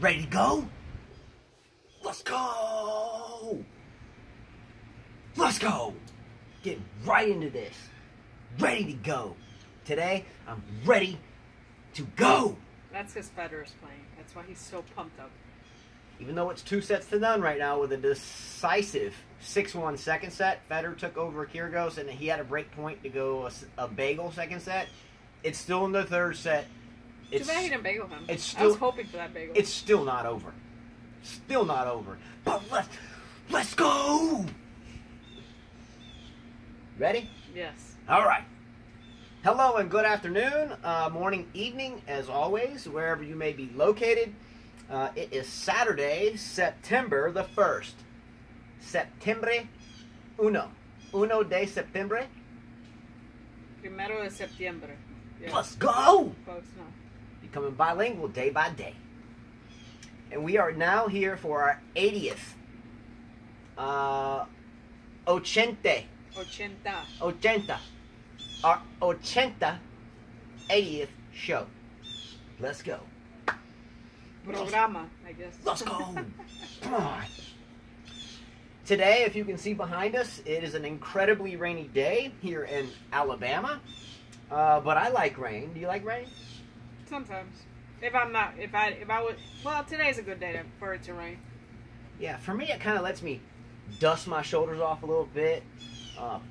Ready to go? Let's go! Let's go! Get right into this. Ready to go. Today, I'm ready to go! That's because Federer's playing. That's why he's so pumped up. Even though it's 2-0 right now with a decisive 6-1 second set, Federer took over Kyrgios and he had a break point to go a bagel second set. It's still in the third set. Too bad he didn't bagel him. I was hoping for that bagel. It's still not over. Still not over. But let's go! Ready? Yes. All right. Hello and good afternoon, morning, evening, as always, wherever you may be located. It is Saturday, September the 1st. Septiembre uno. Uno de septiembre. Primero de septiembre. Yeah. Let's go! Close enough. Becoming bilingual day by day. And we are now here for our 80th. Ochenta. Our 80th show. Let's go. Programa, I guess. Let's go. Come on. Today, if you can see behind us, it is an incredibly rainy day here in Alabama. But I like rain. Do you like rain? Sometimes. Well, today's a good day for it to rain. Yeah, for me, it kind of lets me dust my shoulders off a little bit.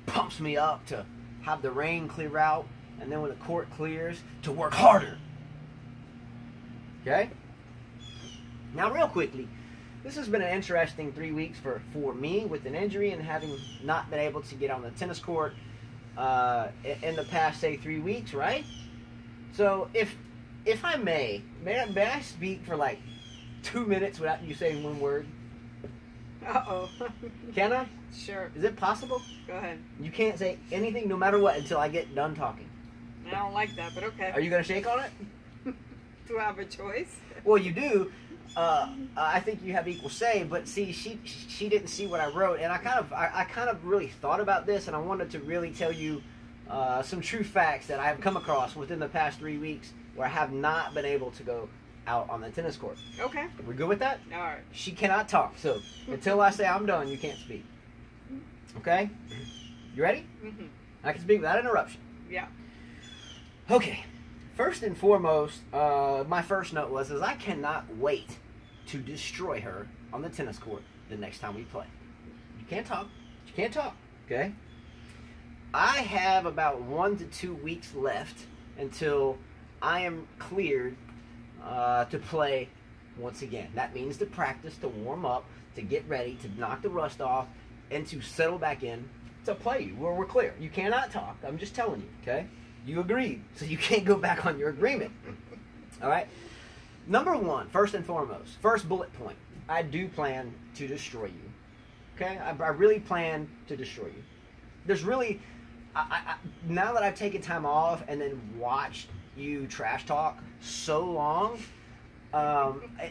Pumps me up to have the rain clear out. And then when the court clears, to work harder. Okay? Now, real quickly, this has been an interesting 3 weeks for me with an injury and having not been able to get on the tennis court in the past, say, 3 weeks, right? So, if I may I speak for like 2 minutes without you saying one word? Uh-oh. Can I? Sure. Is it possible? Go ahead. You can't say anything no matter what until I get done talking. I don't like that, but okay. Are you going to shake on it? Do I have a choice? Well, you do. I think you have equal say, but see, she didn't see what I wrote, and I kind of really thought about this, and I wanted to really tell you some true facts that I have come across within the past 3 weeks where I have not been able to go out on the tennis court. Okay. We're good with that? All right. She cannot talk, so until I say I'm done, you can't speak. Okay? You ready? Mm-hmm. I can speak without interruption. Yeah. Okay. First and foremost, my first note was I cannot wait to destroy her on the tennis court the next time we play. You can't talk. You can't talk. Okay? I have about 1 to 2 weeks left until I am cleared to play once again. That means to practice, to warm up, to get ready, to knock the rust off, and to settle back in to play you. We're clear. You cannot talk. I'm just telling you, okay? You agreed, so you can't go back on your agreement. All right? Number one, first and foremost, first bullet point, I do plan to destroy you. Okay? I really plan to destroy you. There's really, now that I've taken time off and then watched you trash talk so long,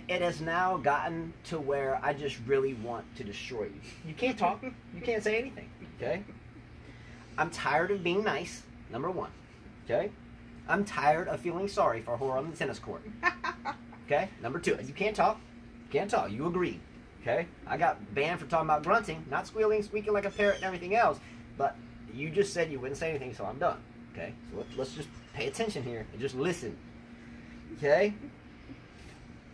it has now gotten to where I just really want to destroy you. You can't talk. You can't say anything. Okay? I'm tired of being nice, number one. Okay? I'm tired of feeling sorry for her on the tennis court. Okay? Number two, you can't talk. You can't talk. You agree. Okay? I got banned for talking about grunting, not squealing, squeaking like a parrot and everything else. But you just said you wouldn't say anything, so I'm done. Okay? So let's just pay attention here and just listen. Okay?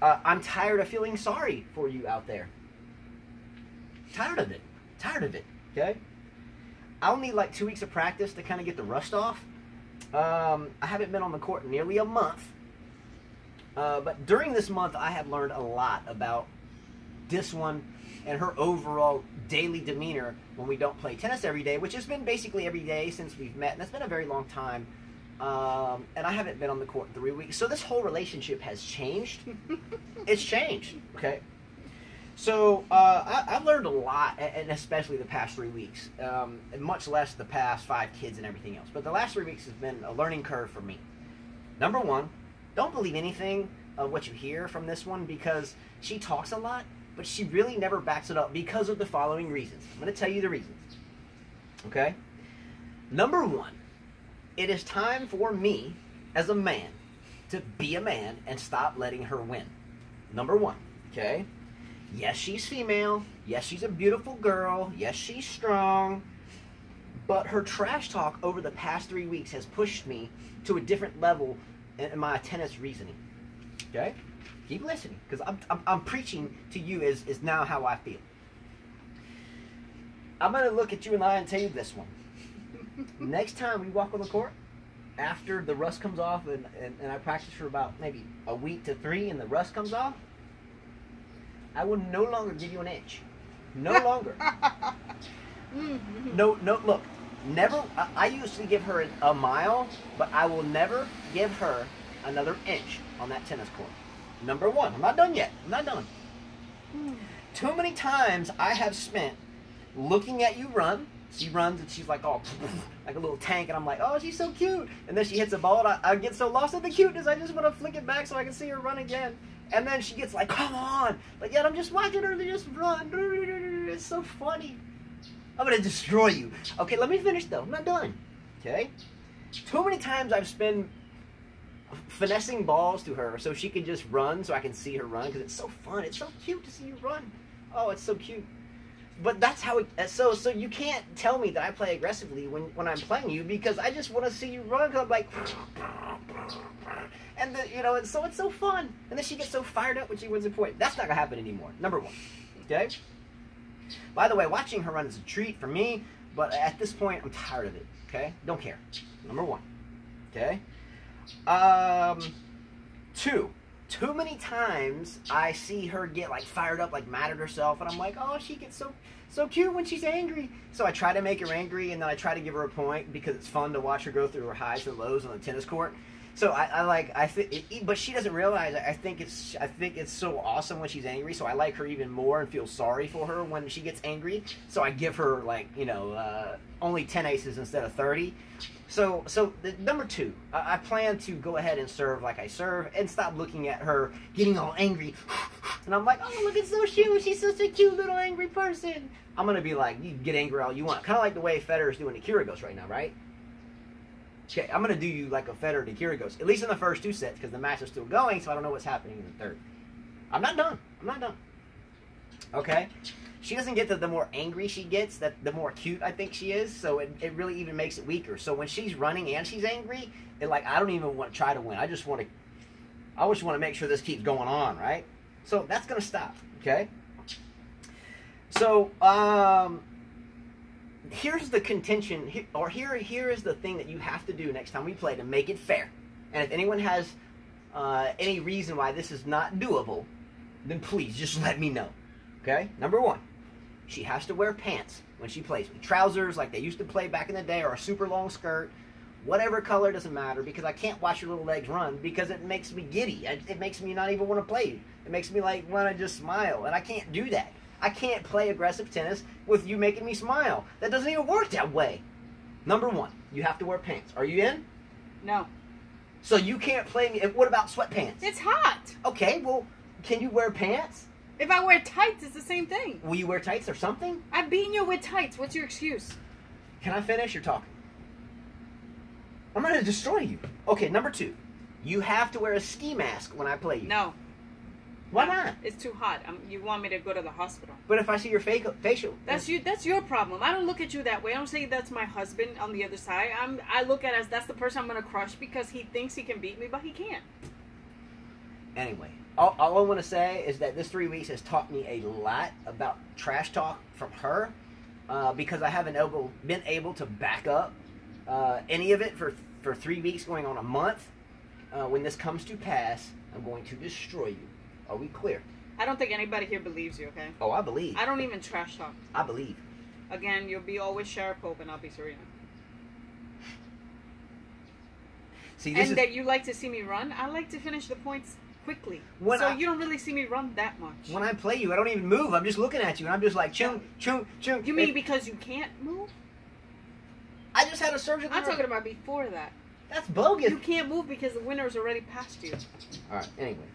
I'm tired of feeling sorry for you out there. Tired of it. Tired of it. Okay? I'll need like 2 weeks of practice to kind of get the rust off. I haven't been on the court nearly a month. But during this month, I have learned a lot about this one and her overall daily demeanor when we don't play tennis every day, which has been basically every day since we've met. And that's been a very long time. And I haven't been on the court in 3 weeks. So this whole relationship has changed. It's changed. Okay. So I've learned a lot, and especially the past 3 weeks, and much less the past 5 kids and everything else. But the last 3 weeks has been a learning curve for me. Number one, don't believe anything of what you hear from this one because she talks a lot, but she really never backs it up because of the following reasons. I'm going to tell you the reasons. Okay? Number one, it is time for me, as a man, to be a man and stop letting her win. Number one, okay? Yes, she's female. Yes, she's a beautiful girl. Yes, she's strong. But her trash talk over the past 3 weeks has pushed me to a different level in my tennis reasoning. Okay? Keep listening, because I'm preaching to you is now how I feel. I'm going to look at you and I and tell you this one. Next time we walk on the court, after the rust comes off and I practice for about maybe a week to 3 and the rust comes off, I will no longer give you an inch. No longer. No, look, never, I usually give her a mile, but I will never give her another inch on that tennis court. Number one, I'm not done yet. I'm not done. Too many times I have spent looking at you run. She runs and she's like, oh, like a little tank, and I'm like, oh, she's so cute. And then she hits a ball, and I get so lost in the cuteness, I just want to flick it back so I can see her run again. And then she gets like, come on. Like, yeah, I'm just watching her just run. It's so funny. I'm going to destroy you. Okay, let me finish, though. I'm not done. Okay? Too many times I've spent finessing balls to her so she can just run so I can see her run because it's so fun. It's so cute to see you run. Oh, it's so cute. But that's how it... So you can't tell me that I play aggressively when I'm playing you because I just want to see you run because I'm like... And, you know, it's so fun. And then she gets so fired up when she wins a point. That's not going to happen anymore. Number one. Okay? By the way, watching her run is a treat for me, but at this point, I'm tired of it. Okay? Don't care. Number one. Okay? Two. Too many times I see her get like fired up, like mad at herself, and I'm like, oh, she gets so cute when she's angry. So I try to make her angry, and then I try to give her a point because it's fun to watch her go through her highs and lows on the tennis court. So but she doesn't realize. I think it's so awesome when she's angry. So I like her even more and feel sorry for her when she gets angry. So I give her like only 10 aces instead of 30. So number two, I plan to go ahead and serve like I serve and stop looking at her getting all angry. And I'm like, oh, look, it's so cute. She's such a cute little angry person. I'm gonna be like, you get angry all you want, kind of like the way Federer's doing to Kyrgios right now, right? Okay, I'm going to do you like a Federer to Kyrgios, at least in the first 2 sets, because the match is still going, so I don't know what's happening in the third. I'm not done. I'm not done. Okay? She doesn't get the more angry she gets, the more cute I think she is, so it really even makes it weaker. So when she's running and she's angry, I don't even want to try to win. I just want to make sure this keeps going on, right? So that's going to stop, okay? So, here's the contention, here is the thing that you have to do next time we play to make it fair. And if anyone has any reason why this is not doable, then please just let me know. Okay? Number one, she has to wear pants when she plays me. Trousers like they used to play back in the day, or a super long skirt. Whatever color, doesn't matter, because I can't watch your little legs run because it makes me giddy. It makes me not even want to play. It makes me like want to just smile, and I can't do that. I can't play aggressive tennis with you making me smile. That doesn't even work that way. Number one, you have to wear pants. Are you in? No. So you can't play me. What about sweatpants? It's hot. Okay, well, can you wear pants? If I wear tights, it's the same thing. Will you wear tights or something? I've beaten you with tights. What's your excuse? Can I finish? You're talking. I'm going to destroy you. Okay, number two, you have to wear a ski mask when I play you. No. Why not? It's too hot. You want me to go to the hospital. But if I see your facial... That's your problem. I don't look at you that way. I don't say that's my husband on the other side. I look at it as that's the person I'm going to crush because he thinks he can beat me, but he can't. Anyway, all I want to say is that this 3 weeks has taught me a lot about trash talk from her because I haven't been able to back up any of it for 3 weeks going on a month. When this comes to pass, I'm going to destroy you. Are we clear? I don't think anybody here believes you, okay? Oh, I believe. I don't even trash talk. I believe. Again, you'll be always Sharapova and I'll be Serena. See, that you like to see me run, I like to finish the points quickly. You don't really see me run that much. When I play you, I don't even move. I'm just looking at you and I'm just like, chung, chung, chung. You mean because you can't move? I just had a surgery. I'm talking about before that. That's bogus. You can't move because the winner's already past you. All right, anyway.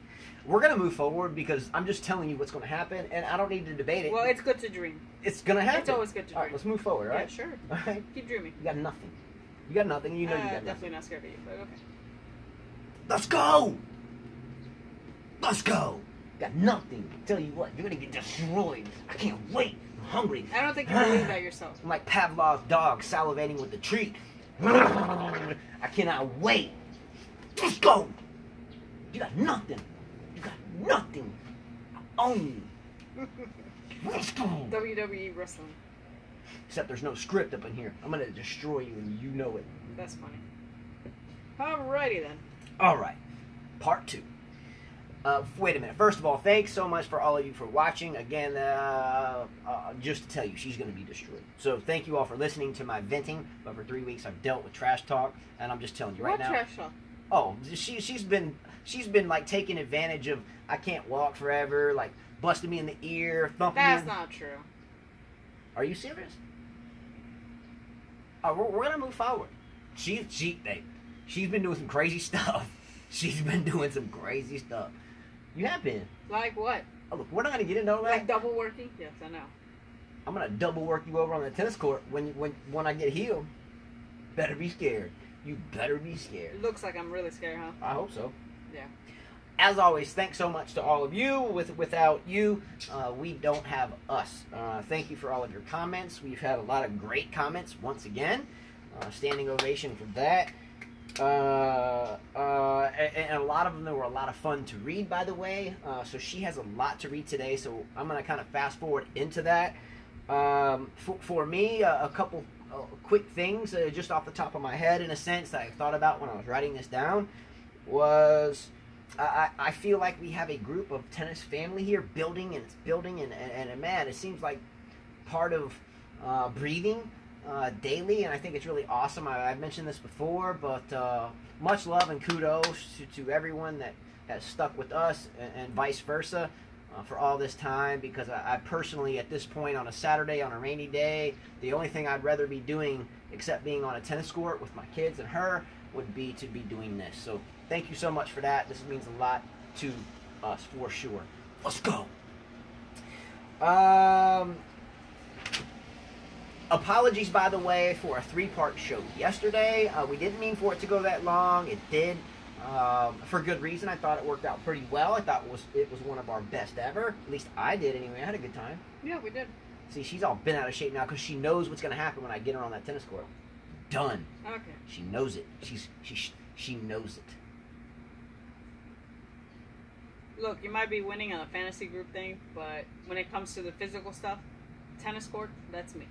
We're going to move forward because I'm just telling you what's going to happen, and I don't need to debate it. Well, it's good to dream. It's going to happen. It's always good to dream. All right, let's move forward, all right? Yeah, sure. All right. Keep dreaming. You got nothing. You got nothing. You know you got nothing. Definitely not scared of you, but okay. Let's go! Let's go! got nothing. Tell you what, you're gonna get destroyed. I can't wait. I'm hungry. I don't think you believe that yourself. I'm like Pavlov's dog salivating with the treat. I cannot wait. Let's go. You got nothing. You got nothing. I own you. Let's go. WWE wrestling. Except there's no script up in here. I'm gonna destroy you and you know it. That's funny. Alrighty then. Alright. Part 2. Wait a minute. First of all, thanks so much for all of you for watching. Again, just to tell you, she's going to be destroyed. So thank you all for listening to my venting. But for 3 weeks, I've dealt with trash talk, and I'm just telling you right now. What trash talk? Oh, she's been like taking advantage of I can't walk forever, like busting me in the ear, thumping me. That's not true. Are you serious? Oh, we're gonna move forward. She's been doing some crazy stuff. She's been doing some crazy stuff. You have been. Like what? Oh, look, we're not gonna get into all that. Like double working? Yes, I know. I'm gonna double work you over on the tennis court when I get healed. Better be scared. You better be scared. It looks like I'm really scared, huh? I hope so. Yeah. As always, thanks so much to all of you. Without you, we don't have us. Thank you for all of your comments. We've had a lot of great comments once again. Standing ovation for that. And a lot of them were a lot of fun to read, by the way. So she has a lot to read today, so I'm going to kind of fast forward into that. For me, a couple quick things just off the top of my head, in a sense, that I thought about when I was writing this down was I feel like we have a group of tennis family here building, and it's building, and man, it seems like part of breathing daily, and I think it's really awesome. I've mentioned this before, but much love and kudos to everyone that has stuck with us, and vice versa, for all this time, because I personally, at this point, on a Saturday, on a rainy day, the only thing I'd rather be doing, except being on a tennis court with my kids and her, would be to be doing this. So thank you so much for that. This means a lot to us, for sure. Let's go. Apologies, by the way, for a 3-part show yesterday. We didn't mean for it to go that long. It did, for good reason. I thought it worked out pretty well. I thought it was one of our best ever. At least I did, anyway. I had a good time. Yeah, we did. See, she's all bent out of shape now because she knows what's going to happen when I get her on that tennis court. Done. Okay. She knows it. She knows it. Look, you might be winning on a fantasy group thing, but when it comes to the physical stuff, tennis court, that's me.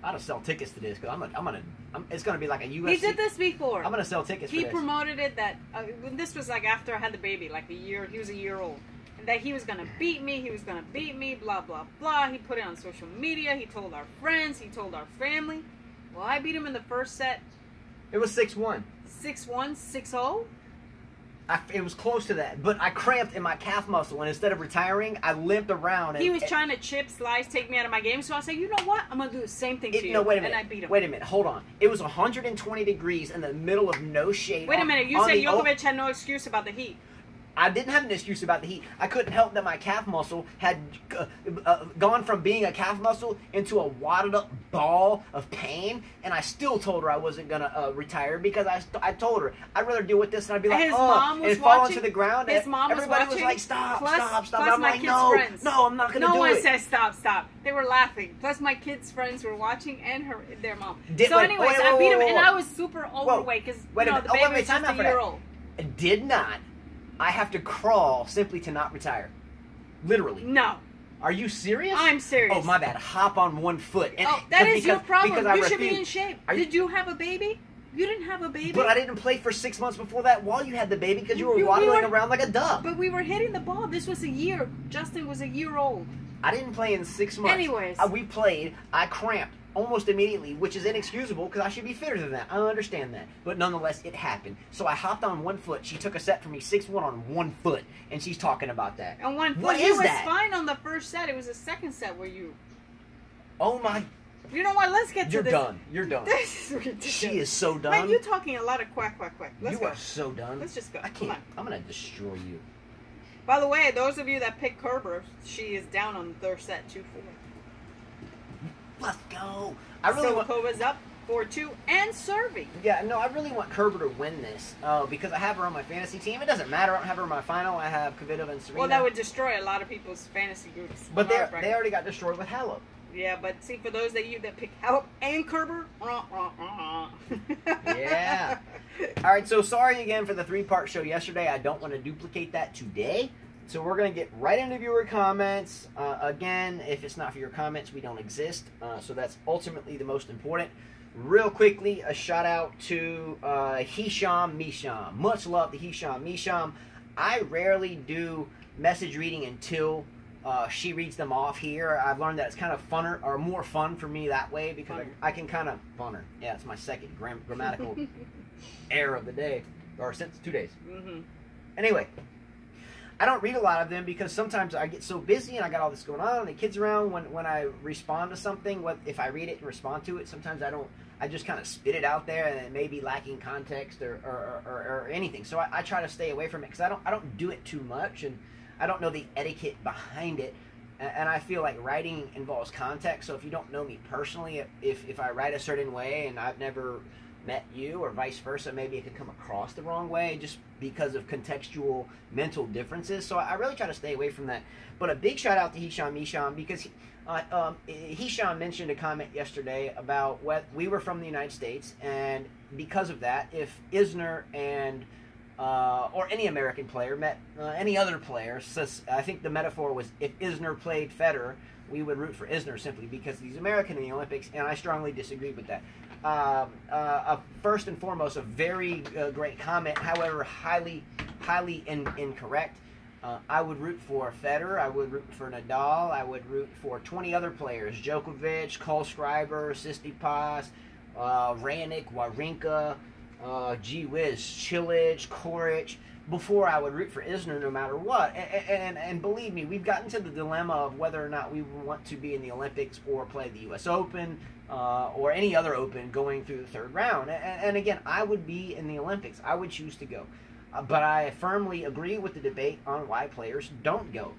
I ought to sell tickets to this because it's going to be like a UFC. He did this before. I'm going to sell tickets for He this. promoted it that, this was like after I had the baby, like he was a year old. And that he was going to beat me, blah, blah, blah. He put it on social media. He told our friends. He told our family. Well, I beat him in the first set. It was 6-1. 6-1, 6-0? It was close to that, but I cramped in my calf muscle, and instead of retiring, I limped around. And he was trying to chip, slice, take me out of my game, so I said, you know what? I'm going to do the same thing to you. No, wait a minute. And I beat him. Wait a minute. Hold on. It was 120 degrees in the middle of no shade. Wait a minute. You said Djokovic had no excuse about the heat. I didn't have an excuse about the heat. I couldn't help that my calf muscle had gone from being a calf muscle into a wadded up ball of pain, and I still told her I wasn't going to retire because I told her I'd rather deal with this, and I'd be like, and fall into the ground. His mom was everybody watching. was like, stop. Plus I'm my like, kids' friends. No, I'm not going to do it. No one said stop. They were laughing. Plus my kids' friends were watching, and their mom. I beat him, and I was super overweight because the baby was just a year old. Did not. I have to crawl simply to not retire. Literally. No. Are you serious? I'm serious. Oh, my bad. Hop on one foot. And, that is your problem. You should be in shape. Did you have a baby? You didn't have a baby. But I didn't play for 6 months before that while you had the baby because you were waddling around like a dove. But we were hitting the ball. This was a year. Justin was a year old. I didn't play in 6 months. Anyways. We played. I cramped almost immediately, which is inexcusable because I should be fitter than that. I understand that. But nonetheless, it happened. So I hopped on one foot. She took a set from me 6-1 on one foot, and she's talking about that. On one foot? What is that? It was fine on the first set. It was the second set where you... Oh, my... You know what? Let's get to this. You're done. This is ridiculous. She is so done. Man, you're talking a lot of quack. Let's go. You are so done. Let's just go. I can't. I'm going to destroy you. By the way, those of you that pick Kerber, she is down on the third set, 2-4. Let's go. Silicova's up. 4-2, and serving. Yeah, no, I really want Kerber to win this because I have her on my fantasy team. It doesn't matter. I don't have her in my final. I have Kvitova and Serena. Well, that would destroy a lot of people's fantasy groups. But they already got destroyed with Halep. Yeah, but see, for those of you that pick Halep and Kerber, yeah. All right, so sorry again for the 3-part show yesterday. I don't want to duplicate that today. So we're going to get right into viewer comments. Again, if it's not for your comments, we don't exist. So that's ultimately the most important. Real quickly, a shout out to Hisham Misham. Much love to Hisham Misham. I rarely do message reading until she reads them off here. I've learned that it's kind of funner, or more fun for me that way, because I can kind of funner. Yeah, it's my second grammatical error of the day, or since 2 days. Mm-hmm. Anyway, I don't read a lot of them because sometimes I get so busy and I got all this going on and the kids around. When I respond to something, if I read it and respond to it, sometimes I don't. I just kind of spit it out there and it may be lacking context or anything. So I try to stay away from it because I don't do it too much and I don't know the etiquette behind it. And I feel like writing involves context. So if you don't know me personally, if I write a certain way and I've never met you or vice versa, maybe it could come across the wrong way just because of contextual mental differences. So I really try to stay away from that. But a big shout out to Hisham Misham because Hisham mentioned a comment yesterday about what we were from the United States, and because of that, if Isner and or any American player met any other player, so I think the metaphor was if Isner played Federer, we would root for Isner simply because he's American in the Olympics, and I strongly disagree with that. First and foremost, a very great comment, however, highly incorrect. I would root for Federer, I would root for Nadal, I would root for 20 other players, Djokovic, Kohlschreiber, Tsitsipas, Raonic, Wawrinka, gee whiz, Cilic, Koric, before I would root for Isner no matter what. And believe me, we've gotten to the dilemma of whether or not we want to be in the Olympics or play the U.S. Open or any other Open going through the third round. And again, I would be in the Olympics. I would choose to go. But I firmly agree with the debate on why players don't go.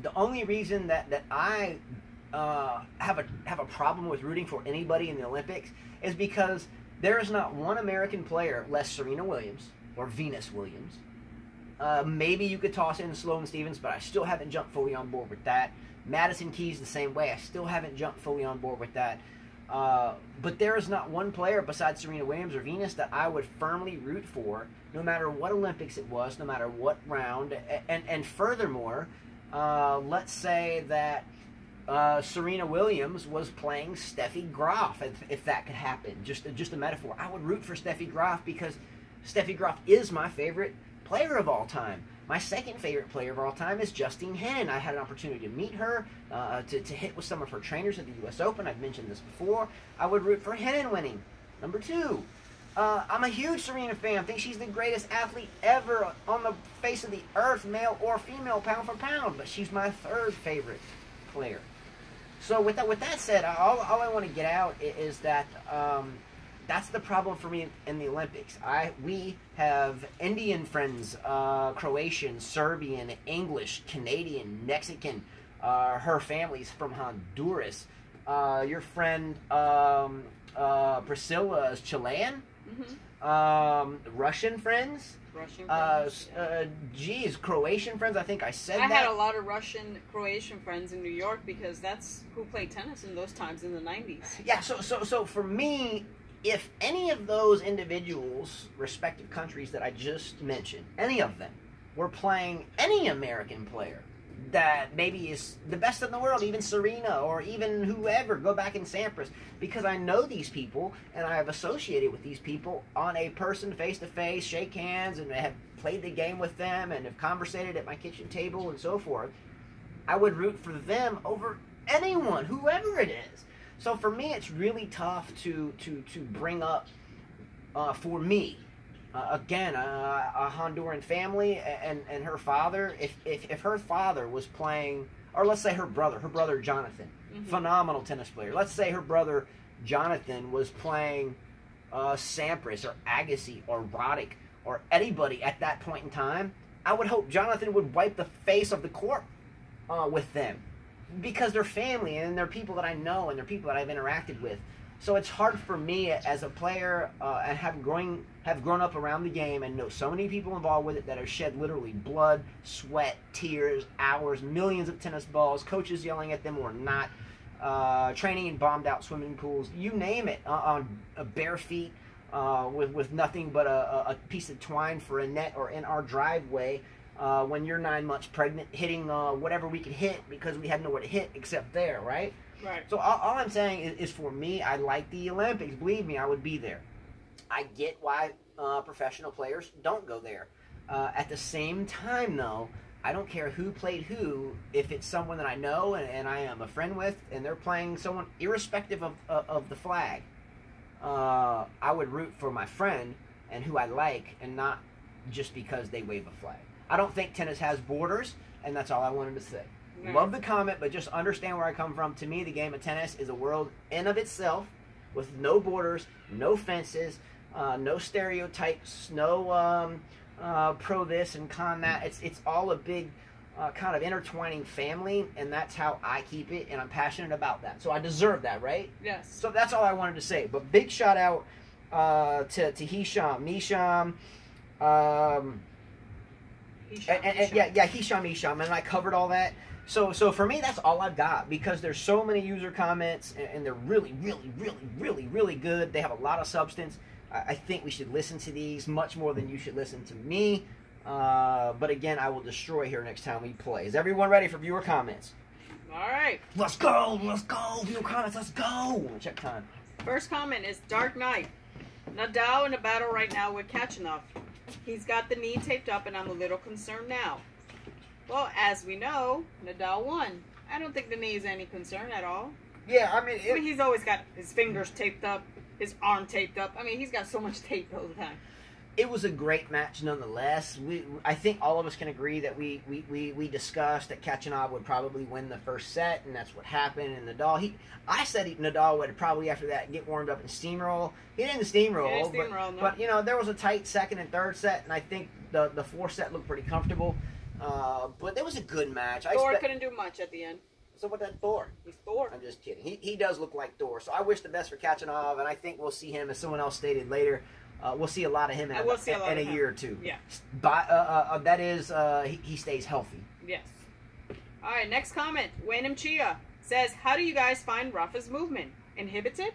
The only reason that I have a problem with rooting for anybody in the Olympics is because there is not one American player, less Serena Williams or Venus Williams. Maybe you could toss in Sloane Stephens, but I still haven't jumped fully on board with that. Madison Keys the same way. I still haven't jumped fully on board with that. But there is not one player besides Serena Williams or Venus that I would firmly root for, no matter what Olympics it was, no matter what round. And furthermore, let's say that Serena Williams was playing Steffi Graf, if that could happen. Just a metaphor. I would root for Steffi Graf because Steffi Graf is my favorite player of all time. My second favorite player of all time is Justine Henin. I had an opportunity to meet her, to hit with some of her trainers at the U.S. Open. I've mentioned this before. I would root for Henin winning. Number 2, I'm a huge Serena fan. I think she's the greatest athlete ever on the face of the earth, male or female, pound for pound. But she's my third favorite player. So with that said, all I want to get out is that that's the problem for me in the Olympics. We have Indian friends, Croatian, Serbian, English, Canadian, Mexican. Her family's from Honduras. Your friend Priscilla is Chilean. Mm-hmm. Russian friends. Geez, Croatian friends. I think I said that. I had a lot of Russian, Croatian friends in New York because that's who played tennis in those times in the 90s. Yeah. So for me, if any of those individuals, respective countries that I just mentioned, any of them were playing any American player that maybe is the best in the world, even Serena or even whoever, go back in Sampras, because I know these people and I have associated with these people on a person face-to-face, shake hands, and have played the game with them and have conversated at my kitchen table and so forth, I would root for them over anyone, whoever it is. So for me, it's really tough to bring up, for me, again, a Honduran family and her father. If her father was playing, or let's say her brother Jonathan, mm-hmm. phenomenal tennis player. Let's say her brother Jonathan was playing Sampras or Agassi or Roddick or anybody at that point in time, I would hope Jonathan would wipe the face of the court with them. Because they're family and they're people that I know and they're people that I've interacted with. So it's hard for me as a player and have grown up around the game and know so many people involved with it that have shed literally blood, sweat, tears, hours, millions of tennis balls, coaches yelling at them or not, training in bombed out swimming pools, you name it, on bare feet with nothing but a piece of twine for a net, or in our driveway when you're 9 months pregnant, hitting whatever we could hit because we had nowhere to hit except there, right? Right. So all I'm saying is for me, I like the Olympics. Believe me, I would be there. I get why professional players don't go there. At the same time, though, I don't care who played who. If it's someone that I know and I am a friend with, and they're playing someone, irrespective of the flag, I would root for my friend and who I like, and not just because they wave a flag. I don't think tennis has borders, and that's all I wanted to say. Right. Love the comment, but just understand where I come from. To me, the game of tennis is a world in of itself, with no borders, no fences, no stereotypes, no pro this and con that. It's all a big kind of intertwining family, and that's how I keep it, and I'm passionate about that. So I deserve that, right? Yes. So that's all I wanted to say. But big shout out to Hisham. Hisham, and I covered all that. So for me, that's all I've got, because there's so many user comments, and they're really good. They have a lot of substance. I think we should listen to these much more than you should listen to me. But again, I will destroy here next time we play. Is everyone ready for viewer comments? All right. Let's go. Viewer comments, let's go. Check time. First comment is Dark Knight. Nadal in a battle right now with Kachanov. He's got the knee taped up, and I'm a little concerned now. Well, as we know, Nadal won. I don't think the knee is any concern at all. Yeah, I mean, he's always got his fingers taped up, his arm taped up. I mean, he's got so much tape all the time. It was a great match nonetheless. I think all of us can agree that we discussed that Kachanov would probably win the first set, and that's what happened. And Nadal, I said Nadal would probably after that get warmed up and steamroll. He didn't steamroll, but you know, there was a tight second and third set, and I think the fourth set looked pretty comfortable. But it was a good match. Thor couldn't do much at the end. So what that Thor? He's Thor. I'm just kidding. He does look like Thor. So I wish the best for Kachanov, and I think we'll see him, as someone else stated later, we'll see a lot of him in a year or two. Yeah. That is, he stays healthy. Yes. All right, next comment. Wayne Chia says, how do you guys find Rafa's movement? Inhibited?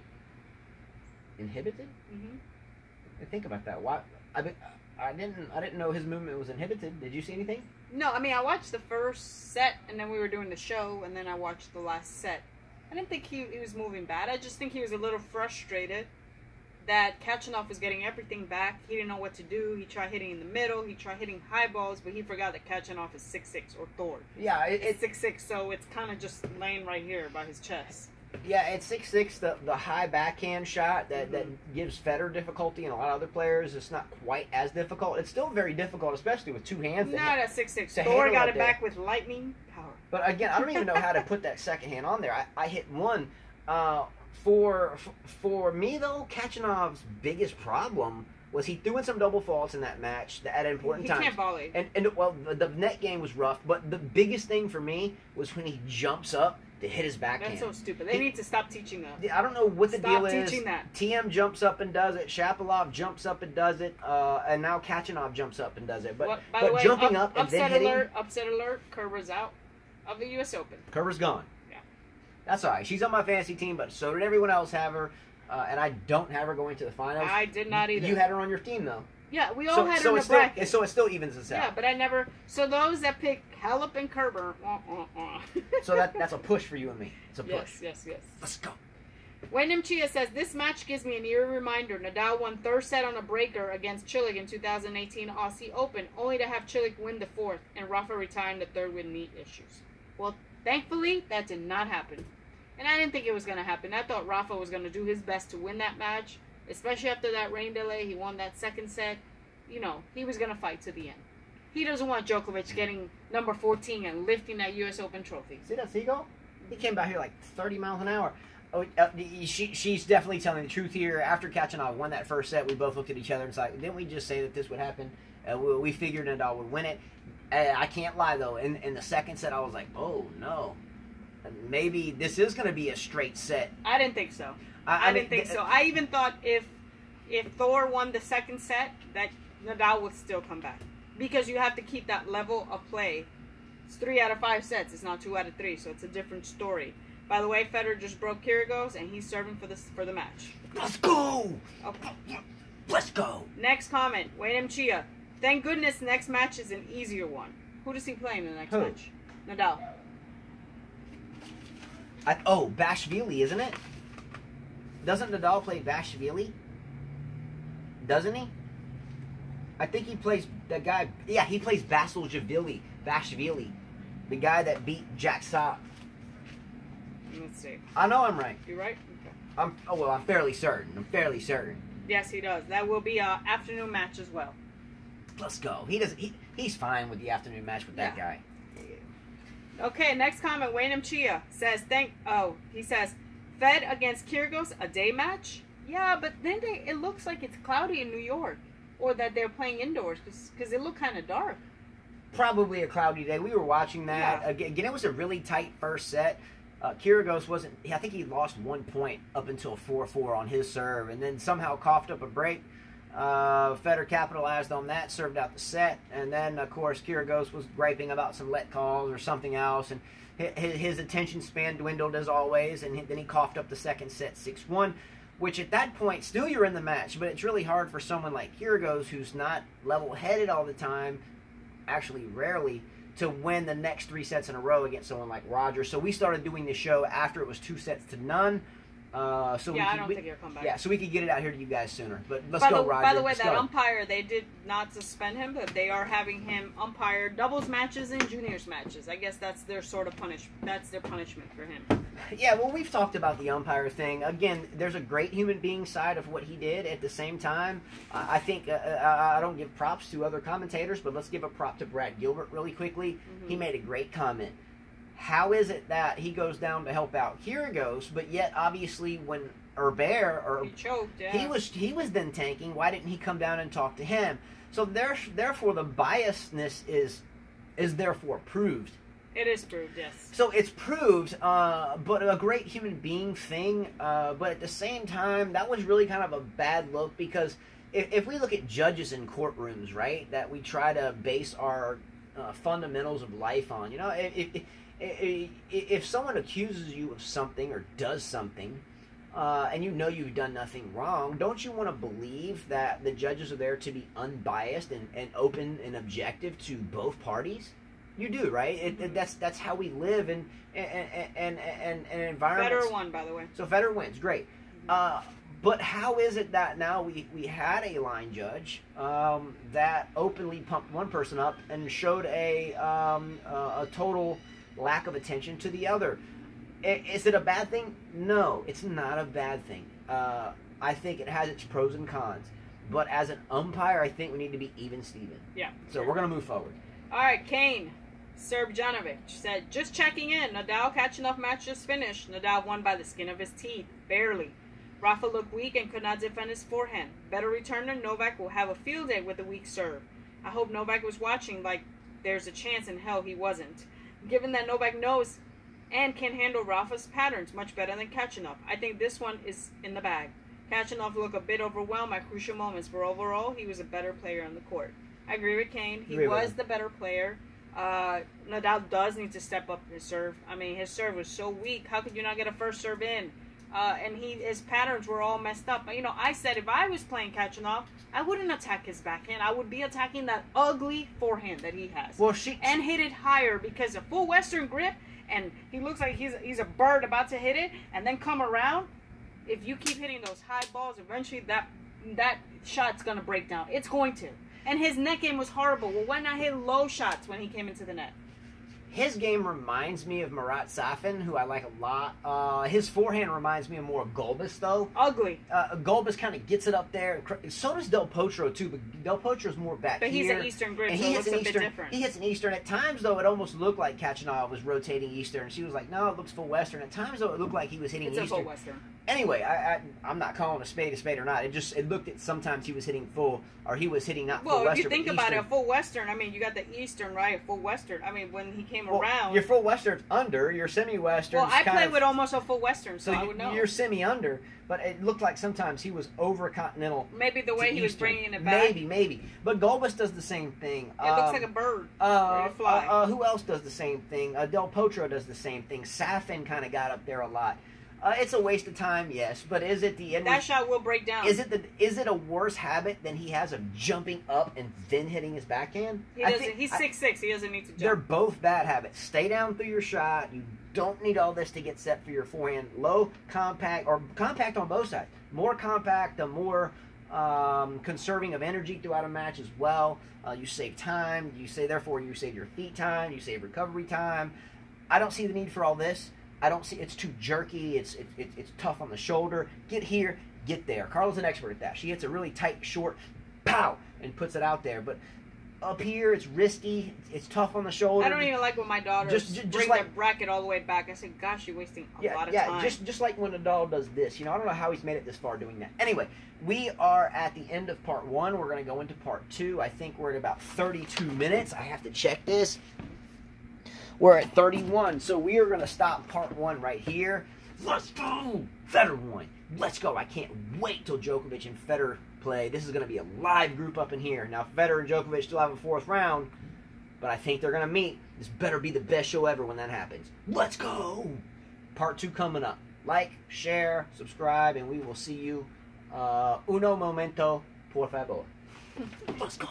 Inhibited? Mm-hmm. Think about that. Why? I didn't know his movement was inhibited. Did you see anything? No, I mean, I watched the first set, and then we were doing the show, and then I watched the last set. I didn't think he was moving bad. I just think he was a little frustrated that Kachanov was getting everything back. He didn't know what to do. He tried hitting in the middle. He tried hitting high balls, but he forgot that Kachanov is 6'6", or Thor. Yeah, it's 6'6", so it's kind of just laying right here by his chest. Yeah, at 6'6", the high backhand shot that gives Federer difficulty and a lot of other players, it's not quite as difficult. It's still very difficult, especially with two hands. Not at 6'6". Thor got it back with lightning power. But again, I don't even know how to put that second hand on there. I hit one. For me, though, Kachanov's biggest problem was he threw in some double faults in that match at important times. He can't volley. And well, the net game was rough, but the biggest thing for me was when he jumps up to hit his backhand. That's so stupid. They need to stop teaching that. I don't know what the deal is. Stop teaching that. TM jumps up and does it. Shapovalov jumps up and does it. And now Kachanov jumps up and does it. But by the way, jumping up and then hitting... Upset alert, Kerber's out of the U.S. Open. Kerber's gone. Yeah. That's all right. She's on my fantasy team, but so did everyone else have her. And I don't have her going to the finals. I did not either. You had her on your team, though. Yeah, we all had her in the bracket. So it still evens us out. Yeah, but I never... So those that pick Halep and Kerber... So that's a push for you and me. It's a push. Yes. Let's go. Wyndham Chia says, this match gives me an eerie reminder. Nadal won third set on a breaker against Cilic in 2018 Aussie Open, only to have Cilic win the fourth, and Rafa retire in the third with knee issues. Well, thankfully, that did not happen. And I didn't think it was going to happen. I thought Rafa was going to do his best to win that match, especially after that rain delay. He won that second set. You know, he was going to fight to the end. He doesn't want Djokovic getting number 14 and lifting that U.S. Open trophy. See that seagull? He came by here like 30 miles an hour. Oh, she's definitely telling the truth here. After Kachanov won that first set, we both looked at each other and said, didn't we just say that this would happen? We figured Nadal would win it. I can't lie, though. In the second set, I was like, oh, no. Maybe this is going to be a straight set. I didn't think so. I didn't think so. I even thought if Thor won the second set, that Nadal would still come back. Because you have to keep that level of play. It's 3 out of 5 sets. It's not 2 out of 3, so it's a different story. By the way, Federer just broke Kyrgios, and he's serving for the match. Let's go! Okay. Let's go! Next comment, Wayne Chia. Thank goodness next match is an easier one. Who does he play in the next match? Nadal. Bashvili, isn't it? Doesn't Nadal play Bashvili? Doesn't he? I think he plays that guy. Yeah, he plays Bashvili. The guy that beat Jack Sock. Let's see. I know I'm right. You're right? Okay. I'm fairly certain. Yes, he does. That will be an afternoon match as well. Let's go. He's fine with the afternoon match with that guy. Okay, next comment. Wayne Chia says, he says, Fed against Kyrgios, a day match? Yeah, but then it looks like it's cloudy in New York. Or that they're playing indoors, because it looked kind of dark. Probably a cloudy day. We were watching that. Yeah. Again, it was a really tight first set. Kyrgios wasn't... I think he lost 1 point up until 4-4 on his serve, and then somehow coughed up a break. Federer capitalized on that, served out the set, and then, of course, Kyrgios was griping about some let calls or something else, and his attention span dwindled as always, and then he coughed up the second set 6-1, which at that point, still you're in the match, but it's really hard for someone like Kyrgios, who's not level-headed all the time, actually rarely, to win the next 3 sets in a row against someone like Roger. So we started doing the show after it was 2-0. I don't think he'll come back. Yeah, so we could get it out here to you guys sooner. But let's go, Roger. By the way, that umpire, they did not suspend him, but they are having him umpire doubles matches and juniors matches. I guess that's their sort of that's their punishment for him. Yeah, well, we've talked about the umpire thing. Again, there's a great human being side of what he did. At the same time, I think I don't give props to other commentators, but let's give a prop to Brad Gilbert really quickly. Mm-hmm. He made a great comment. How is it that he goes down to help out Kyrgios, but yet obviously when he choked, yeah. he was then tanking, why didn't he come down and talk to him? So therefore the biasness is therefore proved. It is proved, yes. So it's proved, but a great human being thing. But at the same time, that was really kind of a bad look because if we look at judges in courtrooms, right, that we try to base our fundamentals of life on, you know, if someone accuses you of something or does something, and you know you've done nothing wrong, don't you want to believe that the judges are there to be unbiased and open and objective to both parties? You do, right? That's how we live in an environment. Federer won, by the way. So Federer wins, great. But how is it that now we had a line judge that openly pumped one person up and showed a total lack of attention to the other? Is it a bad thing? No, it's not a bad thing. I think it has its pros and cons. But as an umpire, I think we need to be even Steven. Yeah. So we're going to move forward. All right, Kane Serbjanovic said, just checking in. Nadal catching-up match just finished. Nadal won by the skin of his teeth. Barely. Rafa looked weak and could not defend his forehand. Better returner, Novak will have a field day with a weak serve. I hope Novak was watching like there's a chance in hell he wasn't. Given that Novak knows and can handle Rafa's patterns much better than Kachanov, I think this one is in the bag. Kachanov looked a bit overwhelmed at crucial moments, but overall, he was a better player on the court. I agree with Kane. He was the better player. Nadal does need to step up his serve. I mean, his serve was so weak. How could you not get a first serve in? And his patterns were all messed up. You know, I said if I was playing Kachanov, I wouldn't attack his backhand. I would be attacking that ugly forehand that he has. Well, and hit it higher because a full Western grip, and he looks like he's a bird about to hit it, and then come around. If you keep hitting those high balls, eventually that shot's gonna break down. It's going to. And his net game was horrible. Well, why not hit low shots when he came into the net? His game reminds me of Marat Safin, who I like a lot. His forehand reminds me more of Gulbis, though. Ugly. Gulbis kind of gets it up there. So does Del Potro, too, but Del Potro's more back here. But he's an Eastern grip, so it looks a bit different. He hits an Eastern. At times, though, it almost looked like Kachanov was rotating Eastern. She was like, no, it looks full Western. At times, though, it looked like he was hitting Eastern. It's a full Western. Anyway, I'm not calling a spade or not. It looked at sometimes he was hitting full, or he was hitting not full Well, Western. if you think about Eastern. it, a full Western, I mean, you got the Eastern, right? A full Western. I mean, when he came around. Your full Western's under, your semi-Western's Well, I play with almost a full Western, so I would know. You're semi-under, but it looked like sometimes he was over-continental. Maybe the way he was bringing it back. Maybe. But Gulbis does the same thing. It looks like a bird ready to fly. Who else does the same thing? Del Potro does the same thing. Safin kind of got up there a lot. It's a waste of time, yes, but is it the end? That shot will break down. Is it a worse habit than he has of jumping up and then hitting his backhand? He's 6'6". He doesn't need to jump. They're both bad habits. Stay down through your shot. You don't need all this to get set for your forehand. Low, compact, or compact on both sides. More compact, the more conserving of energy throughout a match as well. You save time. Therefore, you save your feet time. You save recovery time. I don't see the need for all this. I don't see it's too jerky. It's tough on the shoulder. Get here, get there. Carla's an expert at that. She hits a really tight, short, pow, and puts it out there. But up here, it's risky. It's tough on the shoulder. I don't even like when my daughter bring their bracket all the way back. I said, "Gosh, you're wasting a lot of time." Just like when Nadal does this. I don't know how he's made it this far doing that. Anyway, we are at the end of part 1. We're going to go into part 2. I think we're at about 32 minutes. I have to check this. We're at 31, so we are going to stop part 1 right here. Let's go! Federer won. Let's go. I can't wait till Djokovic and Federer play. This is going to be a live group up in here. Now, Federer and Djokovic still have a 4th round, but I think they're going to meet. This better be the best show ever when that happens. Let's go! Part 2 coming up. Like, share, subscribe, and we will see you. Uno momento, por favor. Let's go!